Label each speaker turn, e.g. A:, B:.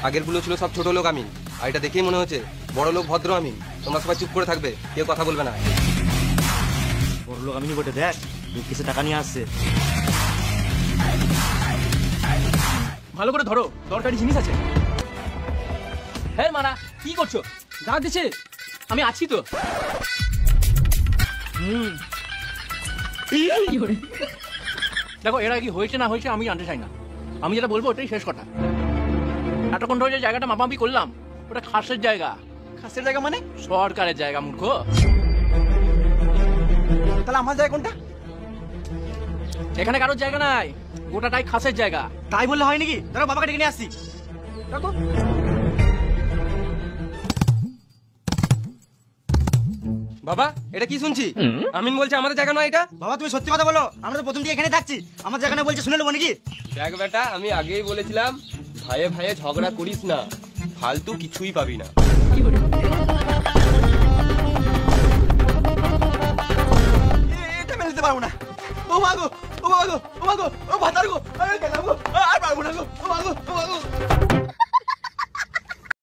A: আগেরগুলো ছিল সব ছোট লোক আমিন, আর এটা দেখেই মনে হচ্ছে বড় লোক ভদ্র আমিন। তোমরা সবাই চুপ করে থাকবে, কেউ কথা বলবে না।
B: বড় লোক আমিনই বটে, দেখ কিছু টাকা নিয়ে আসছে।
C: ভালো করে ধরো, দরকারি জিনিস আছে। হ্যাঁ মারা, কি করছো? দাঁড় দিচ্ছে, আমি আছি তো। দেখো এরা কি হয়েছে না হয়েছে আমি জানতে চাই না, আমি যেটা বলবো ওটাই শেষ কথা। এতক্ষণ ধরে যে জায়গাটা মাপামাপি করলাম ওটা খাসের জায়গা।
D: খাসের জায়গা মানে?
C: সরকারের জায়গা মূর্খ।
D: তাহলে আমার জায়গা কোনটা?
C: এখানে কারোর জায়গা নাই, গোটাটাই খাসের জায়গা।
D: তাই বললে হয় নাকি? ধরো বাবাকে ডেকে নিয়ে আসছি। দেখো
A: বাবা, এটা কি শুনছি? আমিন বলছে আমাদের জায়গা নয় এটা।
D: বাবা তুমি সত্যি কথা বলো, আমরা তো প্রথম থেকে এখানে থাকছি, আমার জায়গা না বলছে শুনে নেবো নাকি?
A: দেখ বেটা, আমি আগেই বলেছিলাম ভাইয়ে ভাইয়ে ঝগড়া করিস না, ফালতু কিছুই পাবি না।
D: এটা মেনে নিতে পারবো না। ও মাগো, ও মাগো, ও মাগো, ও ভাতার গো, আরে গেলাম গো, আর পারবো না গো, ও মাগো, ও মাগো।